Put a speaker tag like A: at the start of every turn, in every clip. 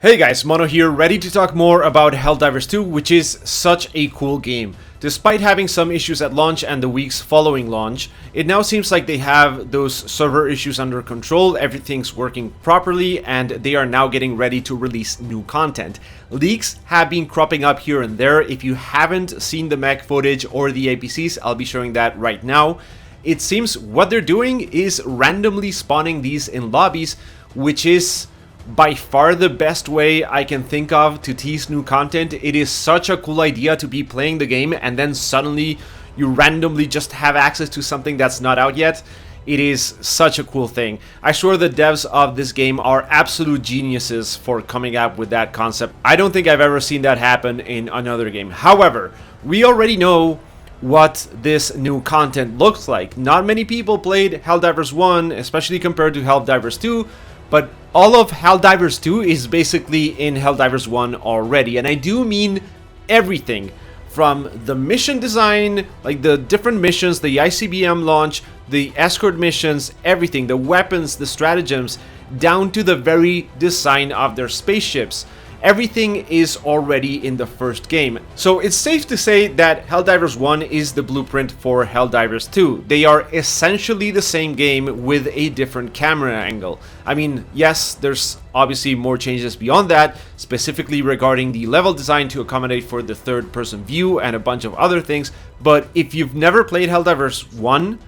A: Hey guys, Mono here, ready to talk more about Helldivers 2, which is such a cool game. Despite having some issues at launch and the weeks following launch, it now seems like they have those server issues under control, everything's working properly, and they are now getting ready to release new content. Leaks have been cropping up here and there. If you haven't seen the mech footage or the APCs, I'll be showing that right now. It seems what they're doing is randomly spawning these in lobbies, which is by far the best way I can think of to tease new content. It is such a cool idea to be playing the game and then suddenly you randomly just have access to something that's not out yet. It is such a cool thing. I swear the devs of this game are absolute geniuses for coming up with that concept. I don't think I've ever seen that happen in another game. However, we already know what this new content looks like. Not many people played Helldivers 1, especially compared to Helldivers 2, but all of Helldivers 2 is basically in Helldivers 1 already, and I do mean everything from the mission design, like the different missions, the ICBM launch, the escort missions, everything, the weapons, the stratagems, down to the very design of their spaceships. Everything is already in the first game. So it's safe to say that Helldivers 1 is the blueprint for Helldivers 2. They are essentially the same game with a different camera angle. I mean, yes, there's obviously more changes beyond that, specifically regarding the level design to accommodate for the third-person view and a bunch of other things, but if you've never played Helldivers 1,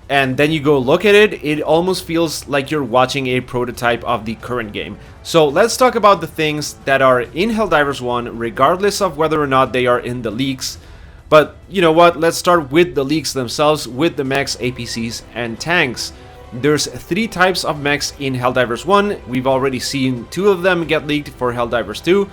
A: and then you go look at it, it almost feels like you're watching a prototype of the current game. So let's talk about the things that are in Helldivers 1, regardless of whether or not they are in the leaks. But you know what, let's start with the leaks themselves, with the mechs, APCs, and tanks. There's 3 types of mechs in Helldivers 1. We've already seen 2 of them get leaked for Helldivers 2.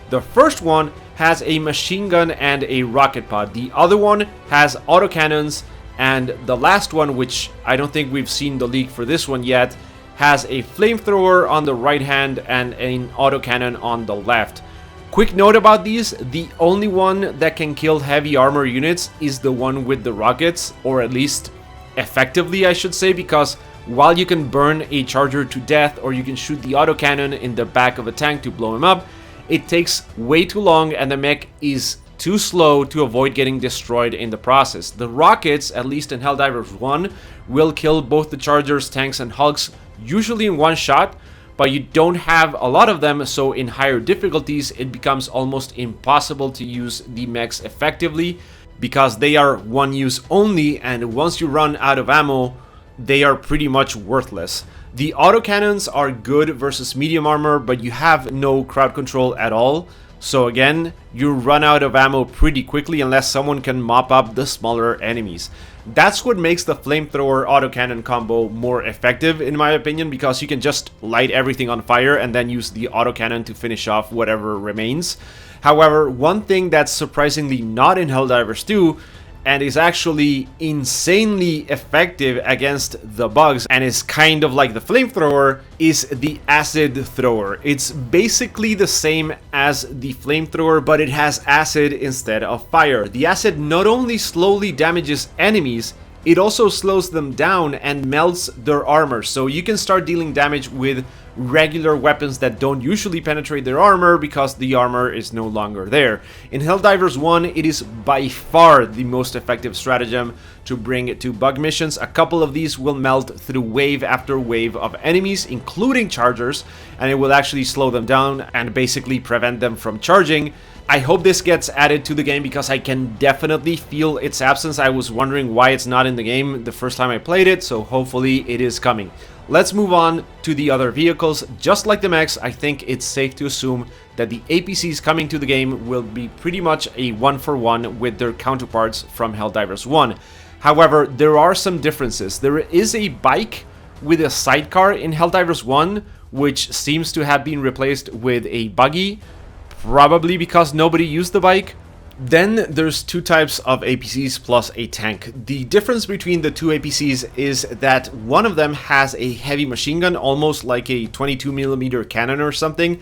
A: The first one has a machine gun and a rocket pod. The other one has autocannons. And the last one, which I don't think we've seen the leak for this one yet, has a flamethrower on the right hand and an autocannon on the left. Quick note about these, the only one that can kill heavy armor units is the one with the rockets, or at least effectively I should say, because while you can burn a charger to death or you can shoot the autocannon in the back of a tank to blow him up, it takes way too long and the mech is too slow to avoid getting destroyed in the process. The rockets, at least in Helldivers 1, will kill both the chargers, tanks, and hulks, usually in one shot, but you don't have a lot of them, so in higher difficulties it becomes almost impossible to use the mechs effectively, because they are one use only, and once you run out of ammo, they are pretty much worthless. The autocannons are good versus medium armor, but you have no crowd control at all. So again, you run out of ammo pretty quickly unless someone can mop up the smaller enemies. That's what makes the flamethrower autocannon combo more effective in my opinion, because you can just light everything on fire and then use the autocannon to finish off whatever remains. However, one thing that's surprisingly not in Helldivers 2 and is actually insanely effective against the bugs and is kind of like the flamethrower is the acid thrower. It's basically the same as the flamethrower, but it has acid instead of fire. The acid not only slowly damages enemies, it also slows them down and melts their armor, so you can start dealing damage with regular weapons that don't usually penetrate their armor because the armor is no longer there. In Helldivers 1, it is by far the most effective stratagem to bring to bug missions. A couple of these will melt through wave after wave of enemies, including chargers, and it will actually slow them down and basically prevent them from charging. I hope this gets added to the game because I can definitely feel its absence. I was wondering why it's not in the game the first time I played it, so hopefully it is coming. Let's move on to the other vehicles. Just like the mechs, I think it's safe to assume that the APCs coming to the game will be pretty much a one-for-one with their counterparts from Helldivers 1. However, there are some differences. There is a bike with a sidecar in Helldivers 1, which seems to have been replaced with a buggy, probably because nobody used the bike. Then there's 2 types of APCs plus a tank. The difference between the 2 APCs is that one of them has a heavy machine gun, almost like a 22mm cannon or something,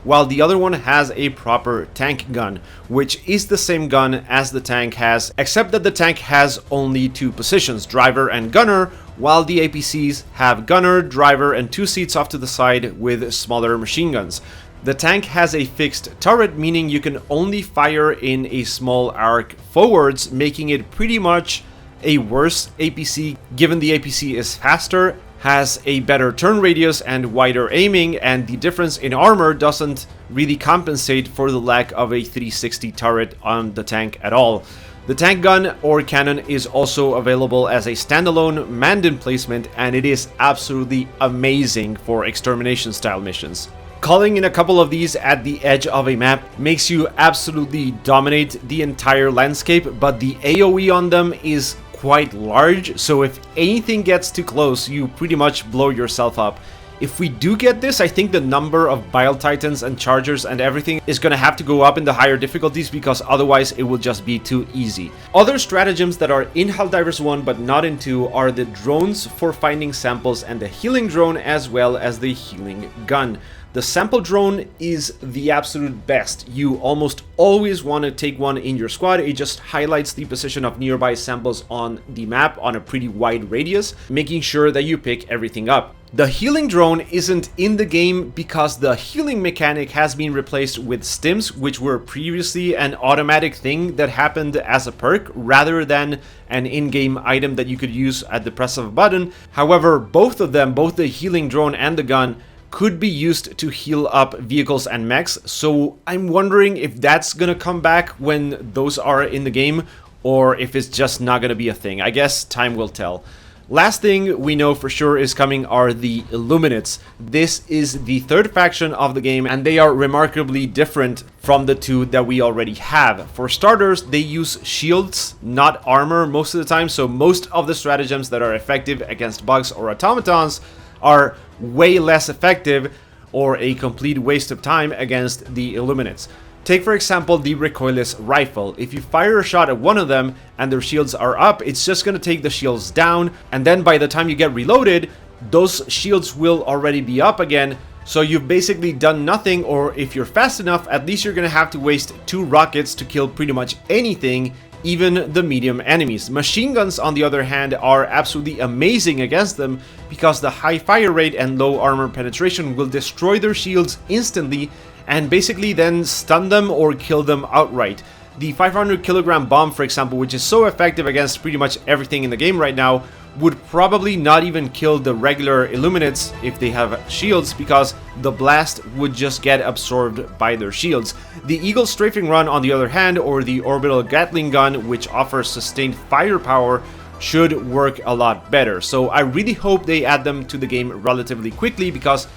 A: while the other one has a proper tank gun, which is the same gun as the tank has, except that the tank has only 2 positions, driver and gunner, while the APCs have gunner, driver, and 2 seats off to the side with smaller machine guns. The tank has a fixed turret, meaning you can only fire in a small arc forwards, making it pretty much a worse APC, given the APC is faster, has a better turn radius and wider aiming, and the difference in armor doesn't really compensate for the lack of a 360 turret on the tank at all. The tank gun or cannon is also available as a standalone manned emplacement, and it is absolutely amazing for extermination style missions. Calling in a couple of these at the edge of a map makes you absolutely dominate the entire landscape, but the AoE on them is quite large, so if anything gets too close, you pretty much blow yourself up. If we do get this, I think the number of Bile Titans and Chargers and everything is gonna have to go up in the higher difficulties, because otherwise it will just be too easy. Other stratagems that are in Helldivers 1 but not in 2 are the drones for finding samples and the healing drone, as well as the healing gun. The sample drone is the absolute best. You almost always want to take one in your squad. It just highlights the position of nearby samples on the map on a pretty wide radius, making sure that you pick everything up. The healing drone isn't in the game because the healing mechanic has been replaced with stims, which were previously an automatic thing that happened as a perk rather than an in-game item that you could use at the press of a button. However, both of them, both the healing drone and the gun, could be used to heal up vehicles and mechs, so I'm wondering if that's gonna come back when those are in the game, or if it's just not gonna be a thing. I guess time will tell. Last thing we know for sure is coming are the Illuminates. This is the third faction of the game, and they are remarkably different from the two that we already have. For starters, they use shields, not armor most of the time, so most of the stratagems that are effective against bugs or automatons are way less effective or a complete waste of time against the Illuminates. Take for example the recoilless rifle. If you fire a shot at one of them and their shields are up, it's just going to take the shields down, and then by the time you get reloaded, those shields will already be up again, so you've basically done nothing, or if you're fast enough, at least you're going to have to waste 2 rockets to kill pretty much anything, even the medium enemies. Machine guns, on the other hand, are absolutely amazing against them because the high fire rate and low armor penetration will destroy their shields instantly and basically then stun them or kill them outright. The 500 kilogram bomb, for example, which is so effective against pretty much everything in the game right now, would probably not even kill the regular Illuminates if they have shields, because the blast would just get absorbed by their shields. The Eagle Strafing Run, on the other hand, or the Orbital Gatling Gun, which offers sustained firepower, should work a lot better. So I really hope they add them to the game relatively quickly, because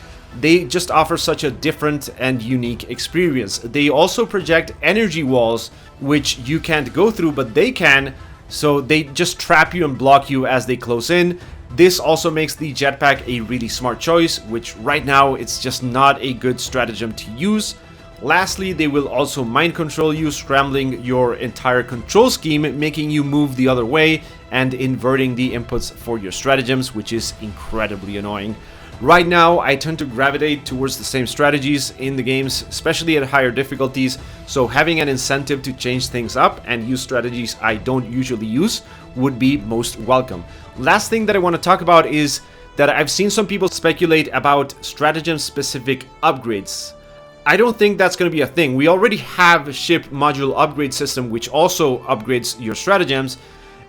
A: they just offer such a different and unique experience. They also project energy walls, which you can't go through, but they can. So they just trap you and block you as they close in. This also makes the jetpack a really smart choice, which right now it's just not a good stratagem to use. Lastly, they will also mind control you, scrambling your entire control scheme, making you move the other way and inverting the inputs for your stratagems, which is incredibly annoying. Right now, I tend to gravitate towards the same strategies in the games, especially at higher difficulties, so having an incentive to change things up and use strategies I don't usually use would be most welcome. Last thing that I want to talk about is that I've seen some people speculate about stratagem-specific upgrades. I don't think that's going to be a thing. We already have a ship module upgrade system which also upgrades your stratagems,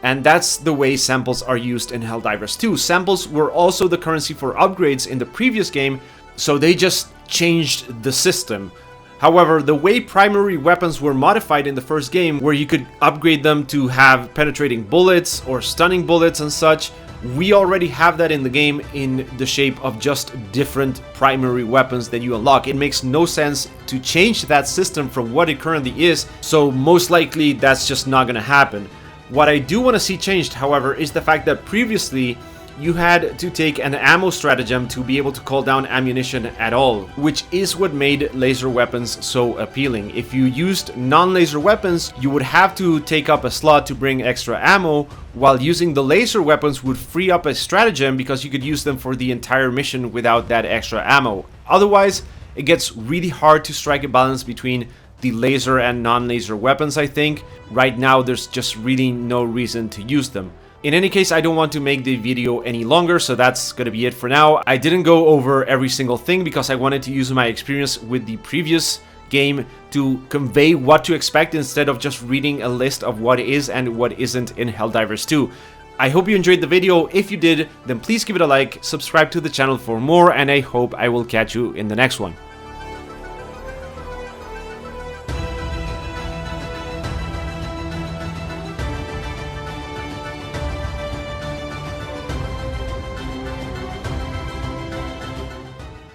A: and that's the way samples are used in Helldivers 2. Samples were also the currency for upgrades in the previous game, so they just changed the system. However, the way primary weapons were modified in the first game, where you could upgrade them to have penetrating bullets or stunning bullets and such, we already have that in the game in the shape of just different primary weapons that you unlock. It makes no sense to change that system from what it currently is, so most likely that's just not gonna happen. What I do want to see changed, however, is the fact that previously you had to take an ammo stratagem to be able to call down ammunition at all, which is what made laser weapons so appealing. If you used non-laser weapons, you would have to take up a slot to bring extra ammo, while using the laser weapons would free up a stratagem because you could use them for the entire mission without that extra ammo. Otherwise, it gets really hard to strike a balance between the laser and non-laser weapons, I think. Right now, there's just really no reason to use them. In any case, I don't want to make the video any longer, so that's gonna be it for now. I didn't go over every single thing because I wanted to use my experience with the previous game to convey what to expect instead of just reading a list of what is and what isn't in Helldivers 2. I hope you enjoyed the video. If you did, then please give it a like, subscribe to the channel for more, and I hope I will catch you in the next one.